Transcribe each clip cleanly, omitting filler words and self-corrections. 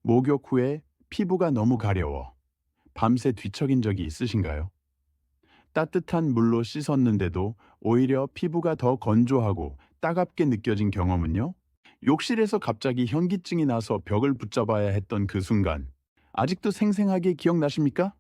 목욕 후에 피부가 너무 가려워 밤새 뒤척인 적이 있으신가요? 따뜻한 물로 씻었는데도 오히려 피부가 더 건조하고 따갑게 느껴진 경험은요? 욕실에서 갑자기 현기증이 나서 벽을 붙잡아야 했던 그 순간, 아직도 생생하게 기억나십니까?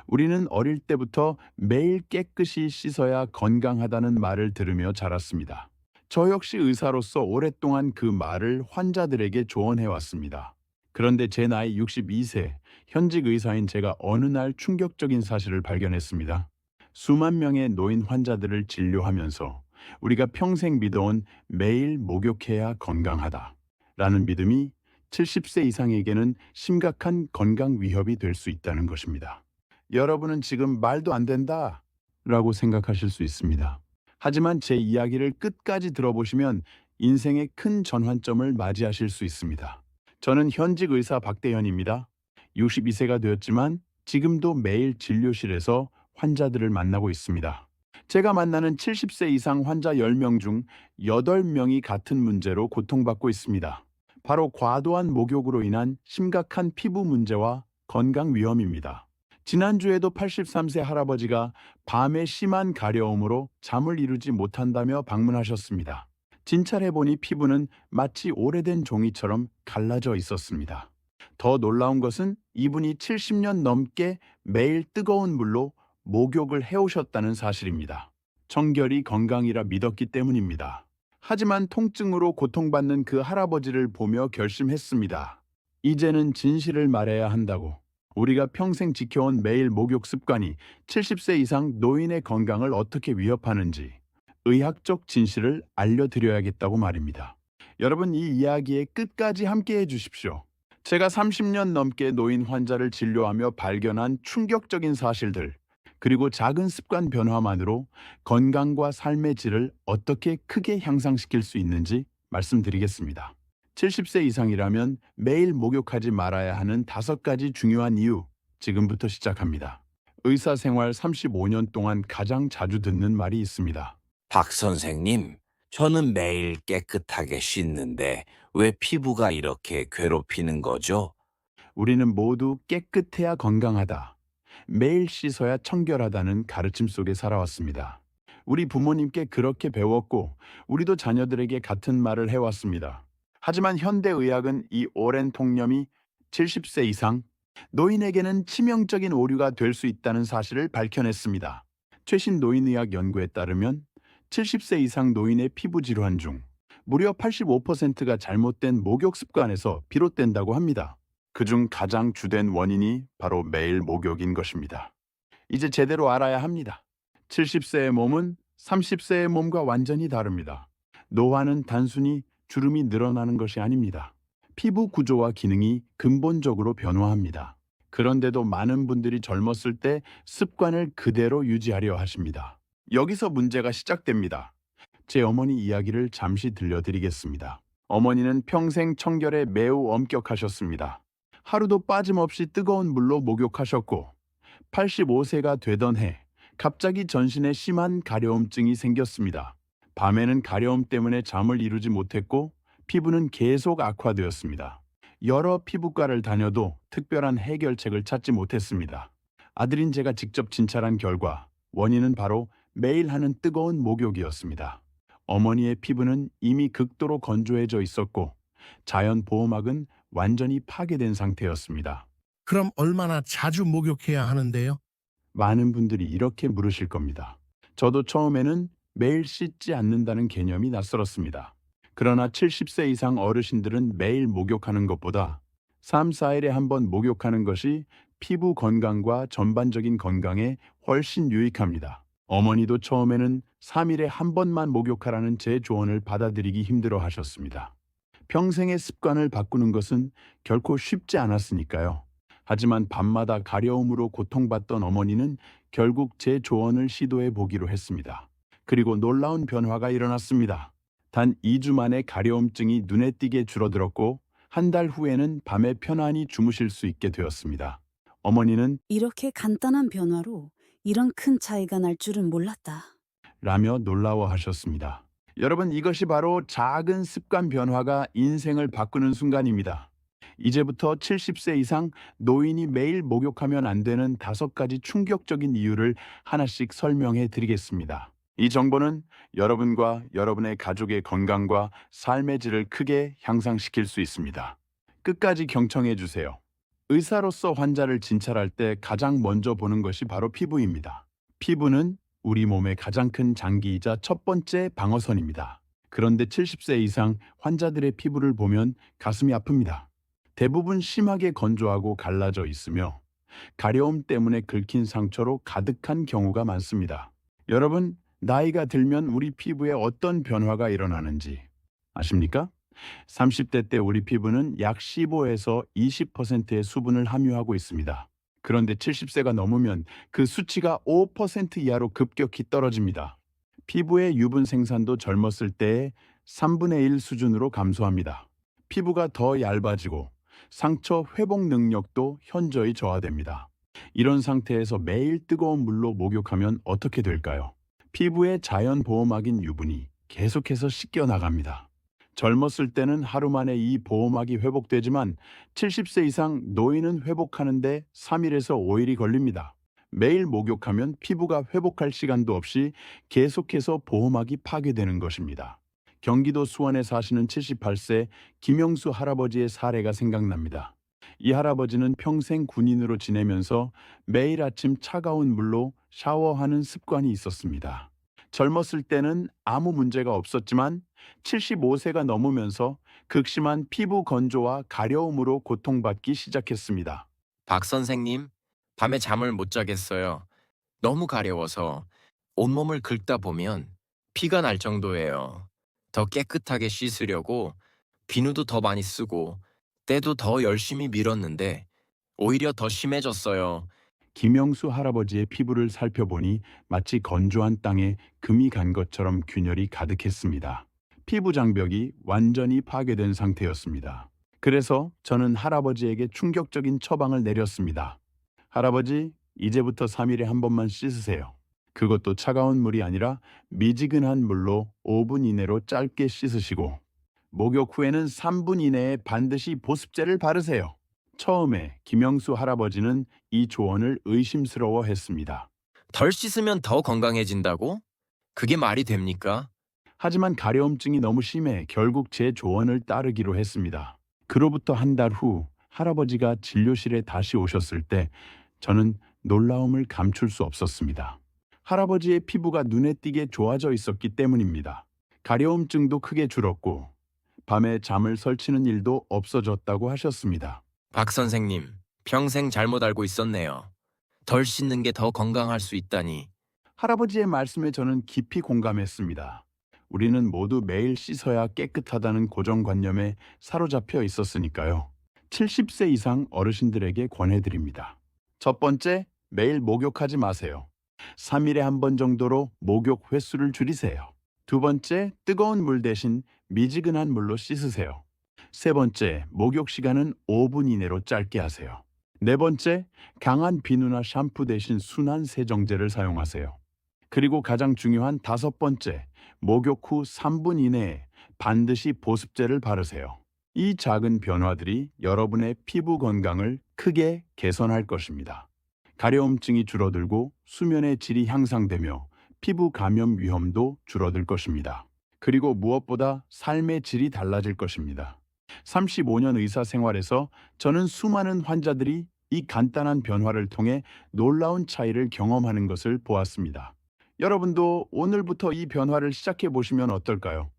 우리는 어릴 때부터 매일 깨끗이 씻어야 건강하다는 말을 들으며 자랐습니다. 저 역시 의사로서 오랫동안 그 말을 환자들에게 조언해 왔습니다. 그런데 제 나이 62세, 현직 의사인 제가 어느 날 충격적인 사실을 발견했습니다. 수만 명의 노인 환자들을 진료하면서 우리가 평생 믿어온 매일 목욕해야 건강하다 라는 믿음이 70세 이상에게는 심각한 건강 위협이 될 수 있다는 것입니다. 여러분은 지금 말도 안 된다 라고 생각하실 수 있습니다. 하지만 제 이야기를 끝까지 들어보시면 인생의 큰 전환점을 맞이하실 수 있습니다. 저는 현직 의사 박대현입니다. 62세가 되었지만 지금도 매일 진료실에서 환자들을 만나고 있습니다. 제가 만나는 70세 이상 환자 10명 중 8명이 같은 문제로 고통받고 있습니다. 바로 과도한 목욕으로 인한 심각한 피부 문제와 건강 위험입니다. 지난주에도 83세 할아버지가 밤에 심한 가려움으로 잠을 이루지 못한다며 방문하셨습니다. 진찰해보니 피부는 마치 오래된 종이처럼 갈라져 있었습니다. 더 놀라운 것은 이분이 70년 넘게 매일 뜨거운 물로 목욕을 해오셨다는 사실입니다. 청결이 건강이라 믿었기 때문입니다. 하지만 통증으로 고통받는 그 할아버지를 보며 결심했습니다. 이제는 진실을 말해야 한다고. 우리가 평생 지켜온 매일 목욕 습관이 70세 이상 노인의 건강을 어떻게 위협하는지 의학적 진실을 알려드려야겠다고 말입니다. 여러분, 이 이야기의 끝까지 함께 해주십시오. 제가 30년 넘게 노인 환자를 진료하며 발견한 충격적인 사실들, 그리고 작은 습관 변화만으로 건강과 삶의 질을 어떻게 크게 향상시킬 수 있는지 말씀드리겠습니다. 70세 이상이라면 매일 목욕하지 말아야 하는 5가지 중요한 이유, 지금부터 시작합니다. 의사 생활 35년 동안 가장 자주 듣는 말이 있습니다. 박 선생님, 저는 매일 깨끗하게 씻는데 왜 피부가 이렇게 괴롭히는 거죠? 우리는 모두 깨끗해야 건강하다, 매일 씻어야 청결하다는 가르침 속에 살아왔습니다. 우리 부모님께 그렇게 배웠고 우리도 자녀들에게 같은 말을 해왔습니다. 하지만 현대의학은 이 오랜 통념이 70세 이상 노인에게는 치명적인 오류가 될 수 있다는 사실을 밝혀냈습니다. 최신 노인의학 연구에 따르면 70세 이상 노인의 피부 질환 중 무려 85%가 잘못된 목욕 습관에서 비롯된다고 합니다. 그중 가장 주된 원인이 바로 매일 목욕인 것입니다. 이제 제대로 알아야 합니다. 70세의 몸은 30세의 몸과 완전히 다릅니다. 노화는 단순히 주름이 늘어나는 것이 아닙니다. 피부 구조와 기능이 근본적으로 변화합니다. 그런데도 많은 분들이 젊었을 때 습관을 그대로 유지하려 하십니다. 여기서 문제가 시작됩니다. 제 어머니 이야기를 잠시 들려드리겠습니다. 어머니는 평생 청결에 매우 엄격하셨습니다. 하루도 빠짐없이 뜨거운 물로 목욕하셨고 85세가 되던 해 갑자기 전신에 심한 가려움증이 생겼습니다. 밤에는 가려움 때문에 잠을 이루지 못했고 피부는 계속 악화되었습니다. 여러 피부과를 다녀도 특별한 해결책을 찾지 못했습니다. 아들인 제가 직접 진찰한 결과 원인은 바로 매일 하는 뜨거운 목욕이었습니다. 어머니의 피부는 이미 극도로 건조해져 있었고 자연 보호막은 완전히 파괴된 상태였습니다. 그럼 얼마나 자주 목욕해야 하는데요? 많은 분들이 이렇게 물으실 겁니다. 저도 처음에는 매일 씻지 않는다는 개념이 낯설었습니다. 그러나 70세 이상 어르신들은 매일 목욕하는 것보다 3, 4일에 한 번 목욕하는 것이 피부 건강과 전반적인 건강에 훨씬 유익합니다. 어머니도 처음에는 3일에 한 번만 목욕하라는 제 조언을 받아들이기 힘들어 하셨습니다. 평생의 습관을 바꾸는 것은 결코 쉽지 않았으니까요. 하지만 밤마다 가려움으로 고통받던 어머니는 결국 제 조언을 시도해 보기로 했습니다. 그리고 놀라운 변화가 일어났습니다. 단 2주 만에 가려움증이 눈에 띄게 줄어들었고 한 달 후에는 밤에 편안히 주무실 수 있게 되었습니다. 어머니는 이렇게 간단한 변화로 이런 큰 차이가 날 줄은 몰랐다. 라며 놀라워하셨습니다. 여러분, 이것이 바로 작은 습관 변화가 인생을 바꾸는 순간입니다. 이제부터 70세 이상 노인이 매일 목욕하면 안 되는 5가지 충격적인 이유를 하나씩 설명해 드리겠습니다. 이 정보는 여러분과 여러분의 가족의 건강과 삶의 질을 크게 향상시킬 수 있습니다. 끝까지 경청해 주세요. 의사로서 환자를 진찰할 때 가장 먼저 보는 것이 바로 피부입니다. 피부는 우리 몸의 가장 큰 장기이자 첫 번째 방어선입니다. 그런데 70세 이상 환자들의 피부를 보면 가슴이 아픕니다. 대부분 심하게 건조하고 갈라져 있으며 가려움 때문에 긁힌 상처로 가득한 경우가 많습니다. 여러분, 나이가 들면 우리 피부에 어떤 변화가 일어나는지 아십니까? 30대 때 우리 피부는 약 15에서 20%의 수분을 함유하고 있습니다. 그런데 70세가 넘으면 그 수치가 5% 이하로 급격히 떨어집니다. 피부의 유분 생산도 젊었을 때의 3분의 1 수준으로 감소합니다. 피부가 더 얇아지고 상처 회복 능력도 현저히 저하됩니다. 이런 상태에서 매일 뜨거운 물로 목욕하면 어떻게 될까요? 피부의 자연 보호막인 유분이 계속해서 씻겨 나갑니다. 젊었을 때는 하루 만에 이 보호막이 회복되지만 70세 이상 노인은 회복하는데 3일에서 5일이 걸립니다. 매일 목욕하면 피부가 회복할 시간도 없이 계속해서 보호막이 파괴되는 것입니다. 경기도 수원에 사시는 78세 김영수 할아버지의 사례가 생각납니다. 이 할아버지는 평생 군인으로 지내면서 매일 아침 차가운 물로 샤워하는 습관이 있었습니다. 젊었을 때는 아무 문제가 없었지만 75세가 넘으면서 극심한 피부 건조와 가려움으로 고통받기 시작했습니다. 박 선생님, 밤에 잠을 못 자겠어요. 너무 가려워서 온몸을 긁다 보면 피가 날 정도예요. 더 깨끗하게 씻으려고 비누도 더 많이 쓰고 때도 더 열심히 밀었는데 오히려 더 심해졌어요. 김영수 할아버지의 피부를 살펴보니 마치 건조한 땅에 금이 간 것처럼 균열이 가득했습니다. 피부 장벽이 완전히 파괴된 상태였습니다. 그래서 저는 할아버지에게 충격적인 처방을 내렸습니다. 할아버지, 이제부터 3일에 한 번만 씻으세요. 그것도 차가운 물이 아니라 미지근한 물로 5분 이내로 짧게 씻으시고 목욕 후에는 3분 이내에 반드시 보습제를 바르세요. 처음에 김영수 할아버지는 이 조언을 의심스러워했습니다. 덜 씻으면 더 건강해진다고? 그게 말이 됩니까? 하지만 가려움증이 너무 심해 결국 제 조언을 따르기로 했습니다. 그로부터 한 달 후 할아버지가 진료실에 다시 오셨을 때 저는 놀라움을 감출 수 없었습니다. 할아버지의 피부가 눈에 띄게 좋아져 있었기 때문입니다. 가려움증도 크게 줄었고 밤에 잠을 설치는 일도 없어졌다고 하셨습니다. 박 선생님, 평생 잘못 알고 있었네요. 덜 씻는 게 더 건강할 수 있다니. 할아버지의 말씀에 저는 깊이 공감했습니다. 우리는 모두 매일 씻어야 깨끗하다는 고정관념에 사로잡혀 있었으니까요. 70세 이상 어르신들에게 권해드립니다. 첫 번째, 매일 목욕하지 마세요. 3일에 한 번 정도로 목욕 횟수를 줄이세요. 두 번째, 뜨거운 물 대신 미지근한 물로 씻으세요. 세 번째, 목욕 시간은 5분 이내로 짧게 하세요. 네 번째, 강한 비누나 샴푸 대신 순한 세정제를 사용하세요. 그리고 가장 중요한 5번째, 목욕 후 3분 이내에 반드시 보습제를 바르세요. 이 작은 변화들이 여러분의 피부 건강을 크게 개선할 것입니다. 가려움증이 줄어들고 수면의 질이 향상되며 피부 감염 위험도 줄어들 것입니다. 그리고 무엇보다 삶의 질이 달라질 것입니다. 35년 의사 생활에서 저는 수많은 환자들이 이 간단한 변화를 통해 놀라운 차이를 경험하는 것을 보았습니다. 여러분도 오늘부터 이 변화를 시작해 보시면 어떨까요?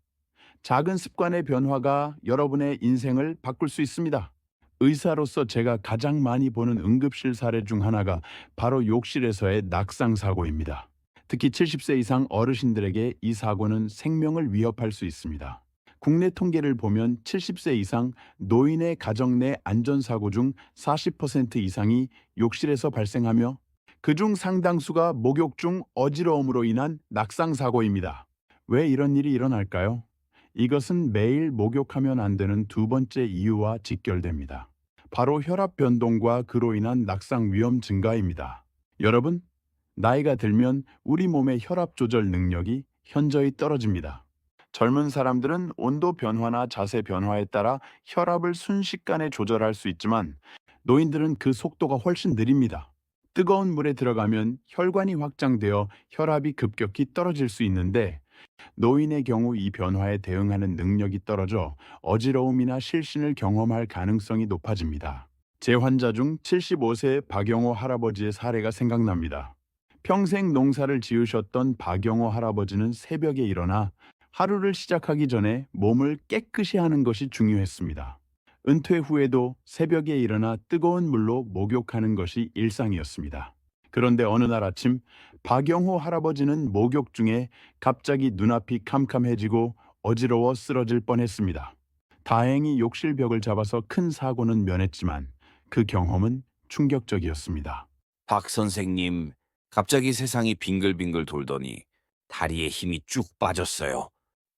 작은 습관의 변화가 여러분의 인생을 바꿀 수 있습니다. 의사로서 제가 가장 많이 보는 응급실 사례 중 하나가 바로 욕실에서의 낙상 사고입니다. 특히 70세 이상 어르신들에게 이 사고는 생명을 위협할 수 있습니다. 국내 통계를 보면 70세 이상 노인의 가정 내 안전사고 중 40% 이상이 욕실에서 발생하며 그중 상당수가 목욕 중 어지러움으로 인한 낙상사고입니다. 왜 이런 일이 일어날까요? 이것은 매일 목욕하면 안 되는 두 번째 이유와 직결됩니다. 바로 혈압 변동과 그로 인한 낙상 위험 증가입니다. 여러분, 나이가 들면 우리 몸의 혈압 조절 능력이 현저히 떨어집니다. 젊은 사람들은 온도 변화나 자세 변화에 따라 혈압을 순식간에 조절할 수 있지만 노인들은 그 속도가 훨씬 느립니다. 뜨거운 물에 들어가면 혈관이 확장되어 혈압이 급격히 떨어질 수 있는데 노인의 경우 이 변화에 대응하는 능력이 떨어져 어지러움이나 실신을 경험할 가능성이 높아집니다. 제 환자 중 75세 박영호 할아버지의 사례가 생각납니다. 평생 농사를 지으셨던 박영호 할아버지는 새벽에 일어나 하루를 시작하기 전에 몸을 깨끗이 하는 것이 중요했습니다. 은퇴 후에도 새벽에 일어나 뜨거운 물로 목욕하는 것이 일상이었습니다. 그런데 어느 날 아침 박영호 할아버지는 목욕 중에 갑자기 눈앞이 캄캄해지고 어지러워 쓰러질 뻔했습니다. 다행히 욕실 벽을 잡아서 큰 사고는 면했지만 그 경험은 충격적이었습니다. 박 선생님, 갑자기 세상이 빙글빙글 돌더니 다리에 힘이 쭉 빠졌어요.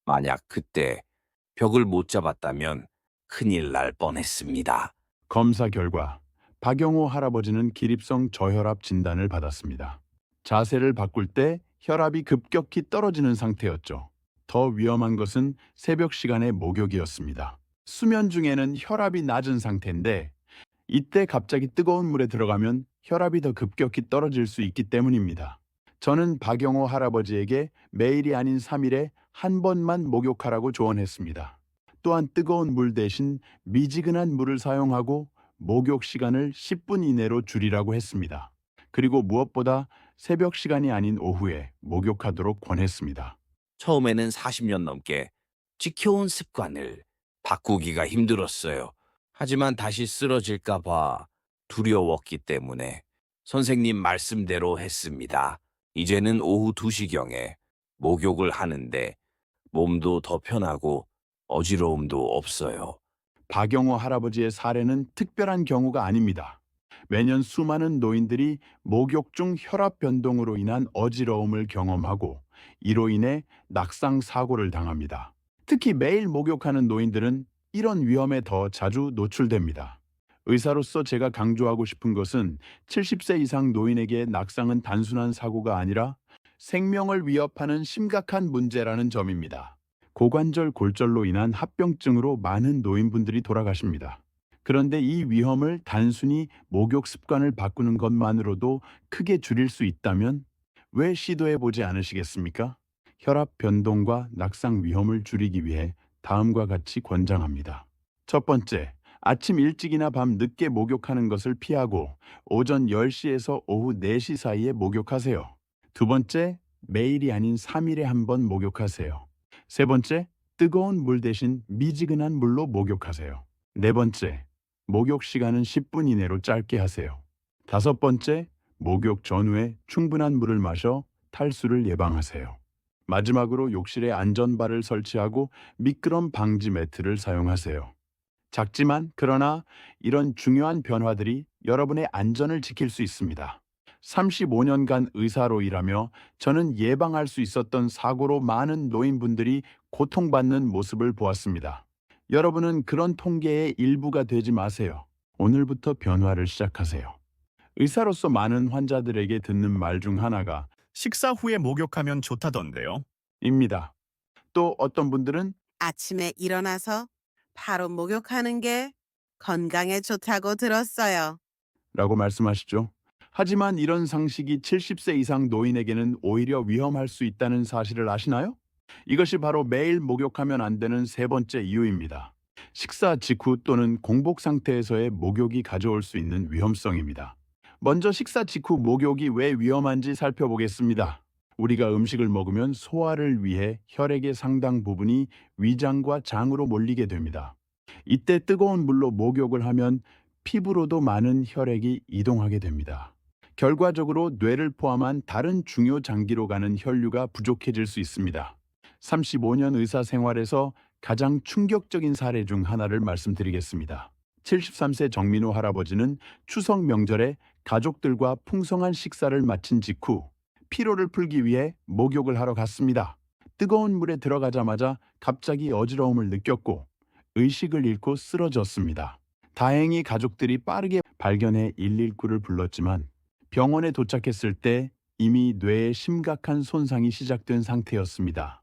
만약 그때 벽을 못 잡았다면 큰일 날 뻔했습니다. 검사 결과 박영호 할아버지는 기립성 저혈압 진단을 받았습니다. 자세를 바꿀 때 혈압이 급격히 떨어지는 상태였죠. 더 위험한 것은 새벽 시간의 목욕이었습니다. 수면 중에는 혈압이 낮은 상태인데 이때 갑자기 뜨거운 물에 들어가면 혈압이 더 급격히 떨어질 수 있기 때문입니다. 저는 박영호 할아버지에게 매일이 아닌 3일에 한 번만 목욕하라고 조언했습니다. 또한 뜨거운 물 대신 미지근한 물을 사용하고 목욕 시간을 10분 이내로 줄이라고 했습니다. 그리고 무엇보다 새벽 시간이 아닌 오후에 목욕하도록 권했습니다. 처음에는 40년 넘게 지켜온 습관을 바꾸기가 힘들었어요. 하지만 다시 쓰러질까 봐 두려웠기 때문에 선생님 말씀대로 했습니다. 이제는 오후 2시경에 목욕을 하는데 몸도 더 편하고 어지러움도 없어요. 박영호 할아버지의 사례는 특별한 경우가 아닙니다. 매년 수많은 노인들이 목욕 중 혈압 변동으로 인한 어지러움을 경험하고 이로 인해 낙상 사고를 당합니다. 특히 매일 목욕하는 노인들은 이런 위험에 더 자주 노출됩니다. 의사로서 제가 강조하고 싶은 것은 70세 이상 노인에게 낙상은 단순한 사고가 아니라 생명을 위협하는 심각한 문제라는 점입니다. 고관절 골절로 인한 합병증으로 많은 노인분들이 돌아가십니다. 그런데 이 위험을 단순히 목욕 습관을 바꾸는 것만으로도 크게 줄일 수 있다면 왜 시도해 보지 않으시겠습니까? 혈압 변동과 낙상 위험을 줄이기 위해 다음과 같이 권장합니다. 첫 번째, 아침 일찍이나 밤 늦게 목욕하는 것을 피하고 오전 10시에서 오후 4시 사이에 목욕하세요. 두 번째, 매일이 아닌 3일에 한 번 목욕하세요. 세 번째, 뜨거운 물 대신 미지근한 물로 목욕하세요. 네 번째, 목욕 시간은 10분 이내로 짧게 하세요. 다섯 번째, 목욕 전후에 충분한 물을 마셔 탈수를 예방하세요. 마지막으로 욕실에 안전바를 설치하고 미끄럼 방지 매트를 사용하세요. 작지만 그러나 이런 중요한 변화들이 여러분의 안전을 지킬 수 있습니다. 35년간 의사로 일하며 저는 예방할 수 있었던 사고로 많은 노인분들이 고통받는 모습을 보았습니다. 여러분은 그런 통계의 일부가 되지 마세요. 오늘부터 변화를 시작하세요. 의사로서 많은 환자들에게 듣는 말 중 하나가 식사 후에 목욕하면 좋다던데요. 입니다. 또 어떤 분들은 아침에 일어나서 바로 목욕하는 게 건강에 좋다고 들었어요. 라고 말씀하시죠. 하지만 이런 상식이 70세 이상 노인에게는 오히려 위험할 수 있다는 사실을 아시나요? 이것이 바로 매일 목욕하면 안 되는 세 번째 이유입니다. 식사 직후 또는 공복 상태에서의 목욕이 가져올 수 있는 위험성입니다. 먼저 식사 직후 목욕이 왜 위험한지 살펴보겠습니다. 우리가 음식을 먹으면 소화를 위해 혈액의 상당 부분이 위장과 장으로 몰리게 됩니다. 이때 뜨거운 물로 목욕을 하면 피부로도 많은 혈액이 이동하게 됩니다. 결과적으로 뇌를 포함한 다른 중요 장기로 가는 혈류가 부족해질 수 있습니다. 35년 의사 생활에서 가장 충격적인 사례 중 하나를 말씀드리겠습니다. 73세 정민호 할아버지는 추석 명절에 가족들과 풍성한 식사를 마친 직후 피로를 풀기 위해 목욕을 하러 갔습니다. 뜨거운 물에 들어가자마자 갑자기 어지러움을 느꼈고 의식을 잃고 쓰러졌습니다. 다행히 가족들이 빠르게 발견해 119를 불렀지만 병원에 도착했을 때 이미 뇌에 심각한 손상이 시작된 상태였습니다.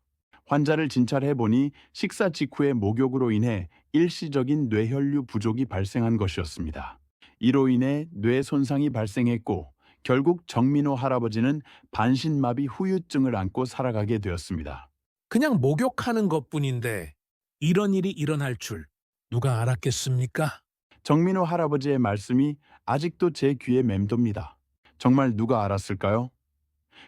환자를 진찰해 보니 식사 직후의 목욕으로 인해 일시적인 뇌혈류 부족이 발생한 것이었습니다. 이로 인해 뇌 손상이 발생했고 결국 정민호 할아버지는 반신마비 후유증을 안고 살아가게 되었습니다. 그냥 목욕하는 것뿐인데 이런 일이 일어날 줄 누가 알았겠습니까? 정민호 할아버지의 말씀이 아직도 제 귀에 맴돕니다. 정말 누가 알았을까요?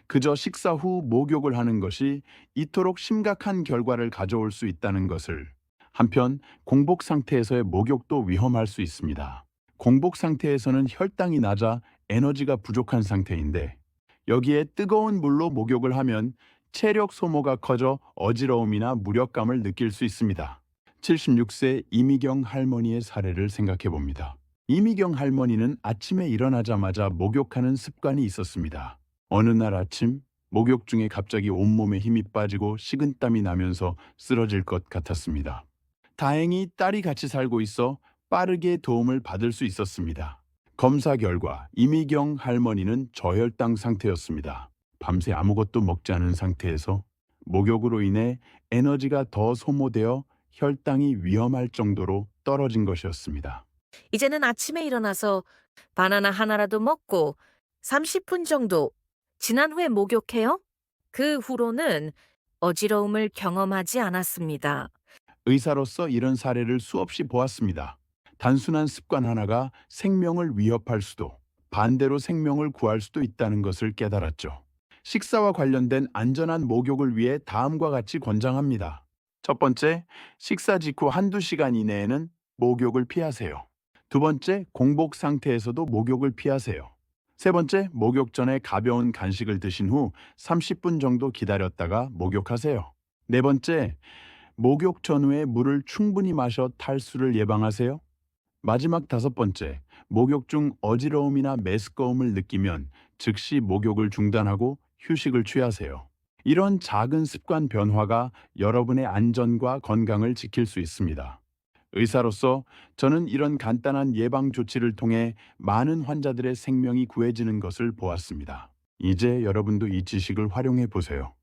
그저 식사 후 목욕을 하는 것이 이토록 심각한 결과를 가져올 수 있다는 것을. 한편 공복 상태에서의 목욕도 위험할 수 있습니다. 공복 상태에서는 혈당이 낮아 에너지가 부족한 상태인데 여기에 뜨거운 물로 목욕을 하면 체력 소모가 커져 어지러움이나 무력감을 느낄 수 있습니다. 76세 이미경 할머니의 사례를 생각해 봅니다. 이미경 할머니는 아침에 일어나자마자 목욕하는 습관이 있었습니다. 어느 날 아침 목욕 중에 갑자기 온몸에 힘이 빠지고 식은땀이 나면서 쓰러질 것 같았습니다. 다행히 딸이 같이 살고 있어 빠르게 도움을 받을 수 있었습니다. 검사 결과 이미경 할머니는 저혈당 상태였습니다. 밤새 아무것도 먹지 않은 상태에서 목욕으로 인해 에너지가 더 소모되어 혈당이 위험할 정도로 떨어진 것이었습니다. 이제는 아침에 일어나서 바나나 하나라도 먹고 30분 정도 지난 후에 목욕해요. 그 후로는 어지러움을 경험하지 않았습니다. 의사로서 이런 사례를 수없이 보았습니다. 단순한 습관 하나가 생명을 위협할 수도 반대로 생명을 구할 수도 있다는 것을 깨달았죠. 식사와 관련된 안전한 목욕을 위해 다음과 같이 권장합니다. 첫 번째, 식사 직후 한두 시간 이내에는 목욕을 피하세요. 두 번째, 공복 상태에서도 목욕을 피하세요. 세 번째, 목욕 전에 가벼운 간식을 드신 후 30분 정도 기다렸다가 목욕하세요. 네 번째, 목욕 전후에 물을 충분히 마셔 탈수를 예방하세요. 마지막 다섯 번째, 목욕 중 어지러움이나 메스꺼움을 느끼면 즉시 목욕을 중단하고 휴식을 취하세요. 이런 작은 습관 변화가 여러분의 안전과 건강을 지킬 수 있습니다. 의사로서 저는 이런 간단한 예방 조치를 통해 많은 환자들의 생명이 구해지는 것을 보았습니다. 이제 여러분도 이 지식을 활용해 보세요.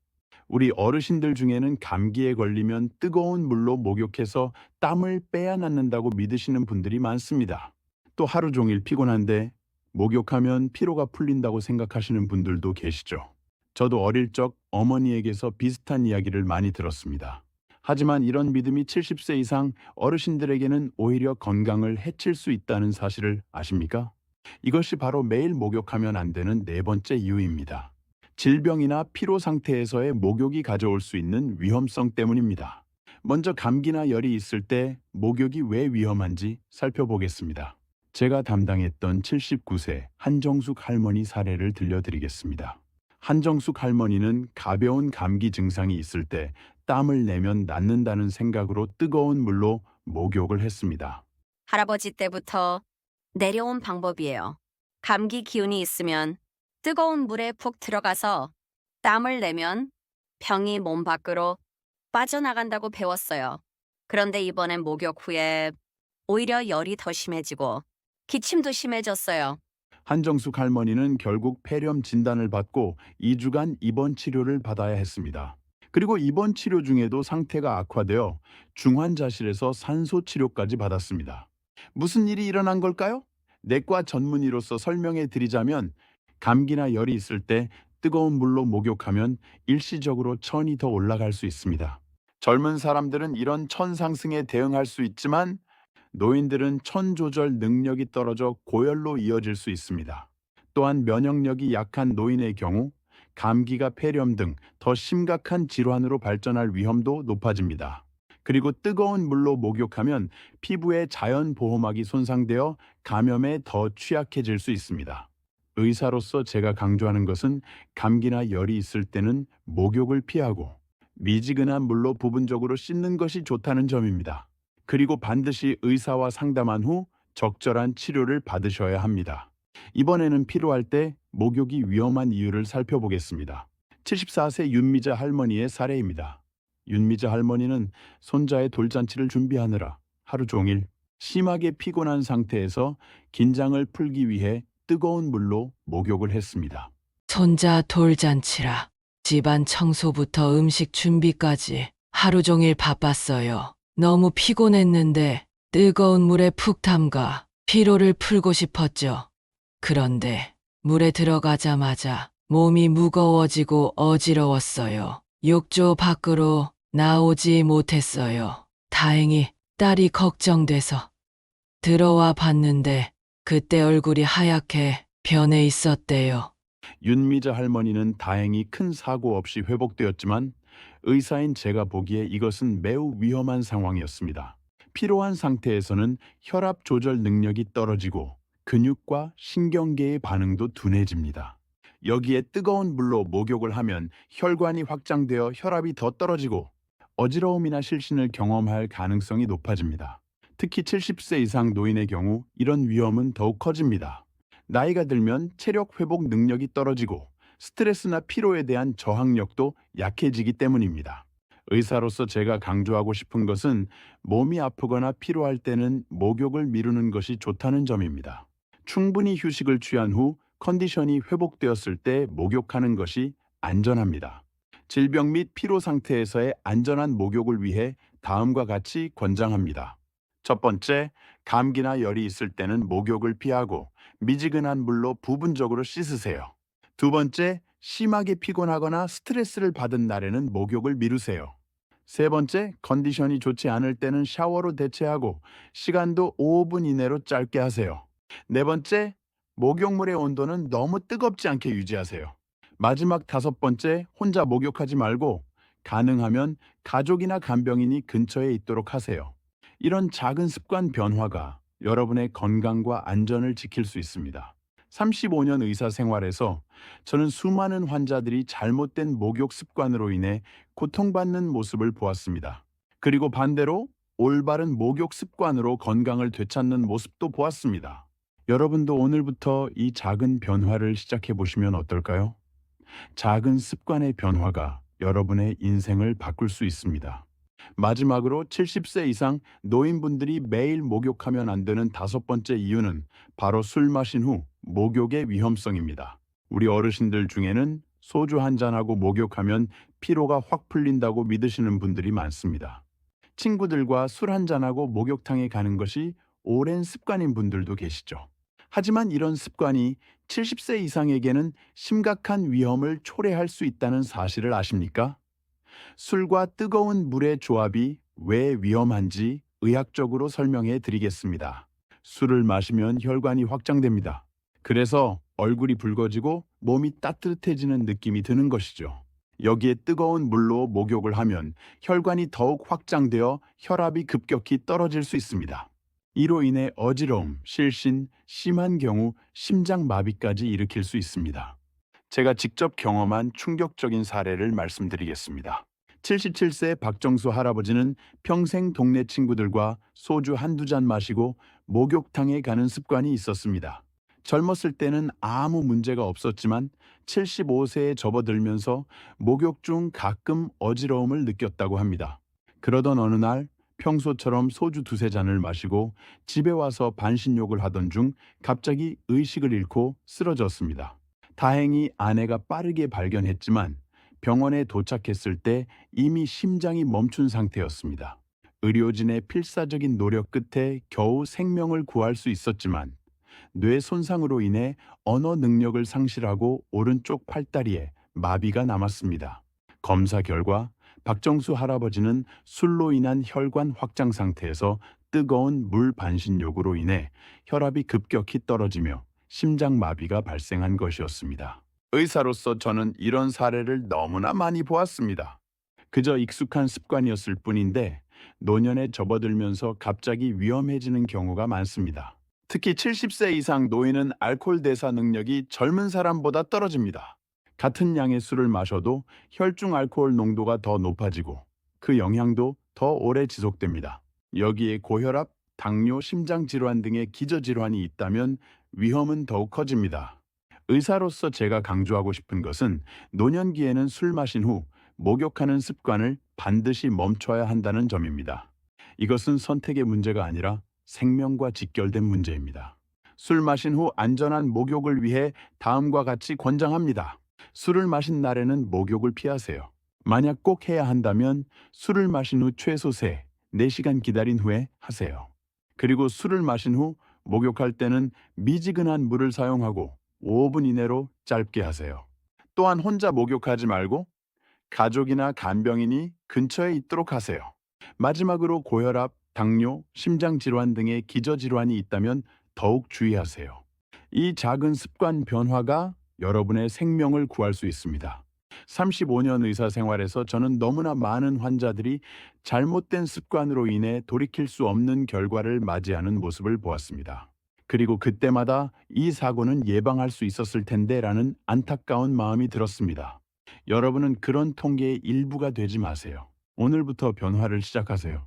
우리 어르신들 중에는 감기에 걸리면 뜨거운 물로 목욕해서 땀을 빼야 낫는다고 믿으시는 분들이 많습니다. 또 하루 종일 피곤한데 목욕하면 피로가 풀린다고 생각하시는 분들도 계시죠. 저도 어릴 적 어머니에게서 비슷한 이야기를 많이 들었습니다. 하지만 이런 믿음이 70세 이상 어르신들에게는 오히려 건강을 해칠 수 있다는 사실을 아십니까? 이것이 바로 매일 목욕하면 안 되는 네 번째 이유입니다. 질병이나 피로 상태에서의 목욕이 가져올 수 있는 위험성 때문입니다. 먼저 감기나 열이 있을 때 목욕이 왜 위험한지 살펴보겠습니다. 제가 담당했던 79세 한정숙 할머니 사례를 들려드리겠습니다. 한정숙 할머니는 가벼운 감기 증상이 있을 때 땀을 내면 낫는다는 생각으로 뜨거운 물로 목욕을 했습니다. 할아버지 때부터 내려온 방법이에요. 감기 기운이 있으면 뜨거운 물에 푹 들어가서 땀을 내면 병이 몸 밖으로 빠져나간다고 배웠어요. 그런데 이번엔 목욕 후에 오히려 열이 더 심해지고 기침도 심해졌어요. 한정숙 할머니는 결국 폐렴 진단을 받고 2주간 입원 치료를 받아야 했습니다. 그리고 입원 치료 중에도 상태가 악화되어 중환자실에서 산소 치료까지 받았습니다. 무슨 일이 일어난 걸까요? 내과 전문의로서 설명해 드리자면 감기나 열이 있을 때 뜨거운 물로 목욕하면 일시적으로 천이 더 올라갈 수 있습니다. 젊은 사람들은 이런 천 상승에 대응할 수 있지만 노인들은 천 조절 능력이 떨어져 고열로 이어질 수 있습니다. 또한 면역력이 약한 노인의 경우 감기가 폐렴 등 더 심각한 질환으로 발전할 위험도 높아집니다. 그리고 뜨거운 물로 목욕하면 피부의 자연 보호막이 손상되어 감염에 더 취약해질 수 있습니다. 의사로서 제가 강조하는 것은 감기나 열이 있을 때는 목욕을 피하고 미지근한 물로 부분적으로 씻는 것이 좋다는 점입니다. 그리고 반드시 의사와 상담한 후 적절한 치료를 받으셔야 합니다. 이번에는 필요할 때 목욕이 위험한 이유를 살펴보겠습니다. 74세 윤미자 할머니의 사례입니다. 윤미자 할머니는 손자의 돌잔치를 준비하느라 하루 종일 심하게 피곤한 상태에서 긴장을 풀기 위해 뜨거운 물로 목욕을 했습니다. 손자 돌잔치라 집안 청소부터 음식 준비까지 하루 종일 바빴어요. 너무 피곤했는데 뜨거운 물에 푹 담가 피로를 풀고 싶었죠. 그런데 물에 들어가자마자 몸이 무거워지고 어지러웠어요. 욕조 밖으로 나오지 못했어요. 다행히 딸이 걱정돼서 들어와 봤는데 그때 얼굴이 하얗게 변해 있었대요. 윤미자 할머니는 다행히 큰 사고 없이 회복되었지만 의사인 제가 보기에 이것은 매우 위험한 상황이었습니다. 피로한 상태에서는 혈압 조절 능력이 떨어지고 근육과 신경계의 반응도 둔해집니다. 여기에 뜨거운 물로 목욕을 하면 혈관이 확장되어 혈압이 더 떨어지고 어지러움이나 실신을 경험할 가능성이 높아집니다. 특히 70세 이상 노인의 경우 이런 위험은 더욱 커집니다. 나이가 들면 체력 회복 능력이 떨어지고 스트레스나 피로에 대한 저항력도 약해지기 때문입니다. 의사로서 제가 강조하고 싶은 것은 몸이 아프거나 피로할 때는 목욕을 미루는 것이 좋다는 점입니다. 충분히 휴식을 취한 후 컨디션이 회복되었을 때 목욕하는 것이 안전합니다. 질병 및 피로 상태에서의 안전한 목욕을 위해 다음과 같이 권장합니다. 첫 번째, 감기나 열이 있을 때는 목욕을 피하고 미지근한 물로 부분적으로 씻으세요. 두 번째, 심하게 피곤하거나 스트레스를 받은 날에는 목욕을 미루세요. 세 번째, 컨디션이 좋지 않을 때는 샤워로 대체하고 시간도 5분 이내로 짧게 하세요. 네 번째, 목욕물의 온도는 너무 뜨겁지 않게 유지하세요. 마지막 다섯 번째, 혼자 목욕하지 말고 가능하면 가족이나 간병인이 근처에 있도록 하세요. 이런 작은 습관 변화가 여러분의 건강과 안전을 지킬 수 있습니다. 35년 의사 생활에서 저는 수많은 환자들이 잘못된 목욕 습관으로 인해 고통받는 모습을 보았습니다. 그리고 반대로 올바른 목욕 습관으로 건강을 되찾는 모습도 보았습니다. 여러분도 오늘부터 이 작은 변화를 시작해 보시면 어떨까요? 작은 습관의 변화가 여러분의 인생을 바꿀 수 있습니다. 마지막으로 70세 이상 노인분들이 매일 목욕하면 안 되는 다섯 번째 이유는 바로 술 마신 후 목욕의 위험성입니다. 우리 어르신들 중에는 소주 한 잔하고 목욕하면 피로가 확 풀린다고 믿으시는 분들이 많습니다. 친구들과 술 한 잔하고 목욕탕에 가는 것이 오랜 습관인 분들도 계시죠. 하지만 이런 습관이 70세 이상에게는 심각한 위험을 초래할 수 있다는 사실을 아십니까? 술과 뜨거운 물의 조합이 왜 위험한지 의학적으로 설명해 드리겠습니다. 술을 마시면 혈관이 확장됩니다. 그래서 얼굴이 붉어지고 몸이 따뜻해지는 느낌이 드는 것이죠. 여기에 뜨거운 물로 목욕을 하면 혈관이 더욱 확장되어 혈압이 급격히 떨어질 수 있습니다. 이로 인해 어지러움, 실신, 심한 경우 심장마비까지 일으킬 수 있습니다. 제가 직접 경험한 충격적인 사례를 말씀드리겠습니다. 77세 박정수 할아버지는 평생 동네 친구들과 소주 한두 잔 마시고 목욕탕에 가는 습관이 있었습니다. 젊었을 때는 아무 문제가 없었지만 75세에 접어들면서 목욕 중 가끔 어지러움을 느꼈다고 합니다. 그러던 어느 날 평소처럼 소주 두세 잔을 마시고 집에 와서 반신욕을 하던 중 갑자기 의식을 잃고 쓰러졌습니다. 다행히 아내가 빠르게 발견했지만 병원에 도착했을 때 이미 심장이 멈춘 상태였습니다. 의료진의 필사적인 노력 끝에 겨우 생명을 구할 수 있었지만 뇌 손상으로 인해 언어 능력을 상실하고 오른쪽 팔다리에 마비가 남았습니다. 검사 결과 박정수 할아버지는 술로 인한 혈관 확장 상태에서 뜨거운 물 반신욕으로 인해 혈압이 급격히 떨어지며 심장마비가 발생한 것이었습니다. 의사로서 저는 이런 사례를 너무나 많이 보았습니다. 그저 익숙한 습관이었을 뿐인데 노년에 접어들면서 갑자기 위험해지는 경우가 많습니다. 특히 70세 이상 노인은 알코올 대사 능력이 젊은 사람보다 떨어집니다. 같은 양의 술을 마셔도 혈중 알코올 농도가 더 높아지고 그 영향도 더 오래 지속됩니다. 여기에 고혈압, 당뇨, 심장질환 등의 기저질환이 있다면 위험은 더욱 커집니다. 의사로서 제가 강조하고 싶은 것은 노년기에는 술 마신 후 목욕하는 습관을 반드시 멈춰야 한다는 점입니다. 이것은 선택의 문제가 아니라 생명과 직결된 문제입니다. 술 마신 후 안전한 목욕을 위해 다음과 같이 권장합니다. 술을 마신 날에는 목욕을 피하세요. 만약 꼭 해야 한다면 술을 마신 후 최소 4시간 기다린 후에 하세요. 그리고 술을 마신 후 목욕할 때는 미지근한 물을 사용하고 5분 이내로 짧게 하세요. 또한 혼자 목욕하지 말고 가족이나 간병인이 근처에 있도록 하세요. 마지막으로 고혈압, 당뇨, 심장질환 등의 기저질환이 있다면 더욱 주의하세요. 이 작은 습관 변화가 여러분의 생명을 구할 수 있습니다. 35년 의사 생활에서 저는 너무나 많은 환자들이 잘못된 습관으로 인해 돌이킬 수 없는 결과를 맞이하는 모습을 보았습니다. 그리고 그때마다 이 사고는 예방할 수 있었을 텐데라는 안타까운 마음이 들었습니다. 여러분은 그런 통계의 일부가 되지 마세요. 오늘부터 변화를 시작하세요.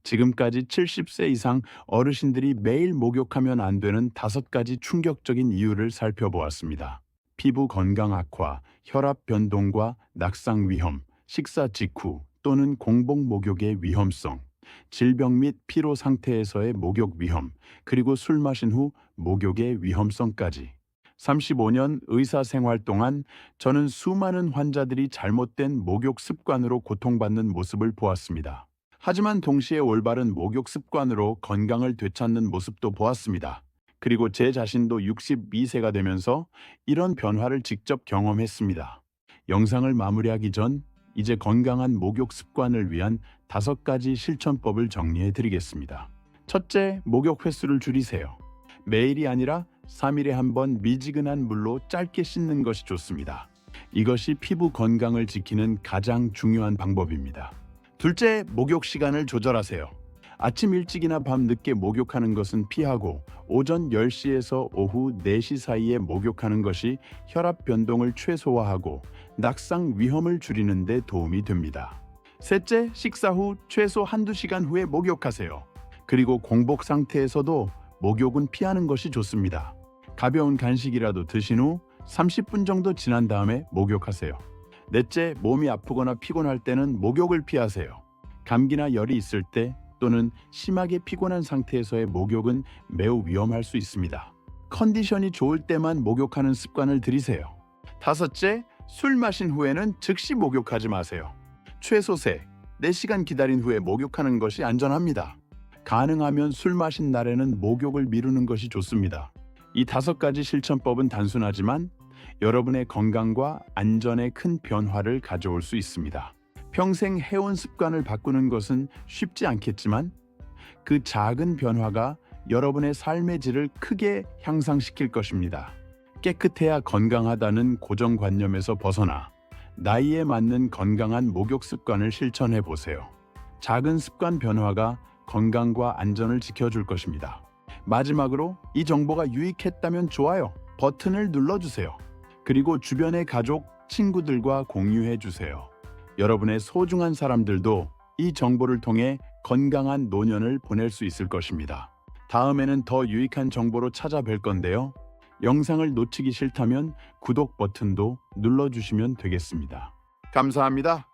지금까지 70세 이상 어르신들이 매일 목욕하면 안 되는 5가지 충격적인 이유를 살펴보았습니다. 피부 건강 악화, 혈압 변동과 낙상 위험, 식사 직후 또는 공복 목욕의 위험성, 질병 및 피로 상태에서의 목욕 위험, 그리고 술 마신 후 목욕의 위험성까지. 35년 의사 생활 동안 저는 수많은 환자들이 잘못된 목욕 습관으로 고통받는 모습을 보았습니다. 하지만 동시에 올바른 목욕 습관으로 건강을 되찾는 모습도 보았습니다. 그리고 제 자신도 62세가 되면서 이런 변화를 직접 경험했습니다. 영상을 마무리하기 전 이제 건강한 목욕 습관을 위한 5가지 실천법을 정리해 드리겠습니다. 첫째, 목욕 횟수를 줄이세요. 매일이 아니라 3일에 한 번 미지근한 물로 짧게 씻는 것이 좋습니다. 이것이 피부 건강을 지키는 가장 중요한 방법입니다. 둘째, 목욕 시간을 조절하세요. 아침 일찍이나 밤 늦게 목욕하는 것은 피하고 오전 10시에서 오후 4시 사이에 목욕하는 것이 혈압 변동을 최소화하고 낙상 위험을 줄이는 데 도움이 됩니다. 셋째, 식사 후 최소 1~2시간 후에 목욕하세요. 그리고 공복 상태에서도 목욕은 피하는 것이 좋습니다. 가벼운 간식이라도 드신 후 30분 정도 지난 다음에 목욕하세요. 넷째, 몸이 아프거나 피곤할 때는 목욕을 피하세요. 감기나 열이 있을 때 또는 심하게 피곤한 상태에서의 목욕은 매우 위험할 수 있습니다. 컨디션이 좋을 때만 목욕하는 습관을 들이세요. 다섯째, 술 마신 후에는 즉시 목욕하지 마세요. 최소 4시간 기다린 후에 목욕하는 것이 안전합니다. 가능하면 술 마신 날에는 목욕을 미루는 것이 좋습니다. 이 5가지 실천법은 단순하지만 여러분의 건강과 안전에 큰 변화를 가져올 수 있습니다. 평생 해온 습관을 바꾸는 것은 쉽지 않겠지만 그 작은 변화가 여러분의 삶의 질을 크게 향상시킬 것입니다. 깨끗해야 건강하다는 고정관념에서 벗어나 나이에 맞는 건강한 목욕 습관을 실천해 보세요. 작은 습관 변화가 건강과 안전을 지켜줄 것입니다. 마지막으로 이 정보가 유익했다면 좋아요 버튼을 눌러주세요. 그리고 주변의 가족, 친구들과 공유해 주세요. 여러분의 소중한 사람들도 이 정보를 통해 건강한 노년을 보낼 수 있을 것입니다. 다음에는 더 유익한 정보로 찾아뵐 건데요. 영상을 놓치기 싫다면 구독 버튼도 눌러주시면 되겠습니다. 감사합니다.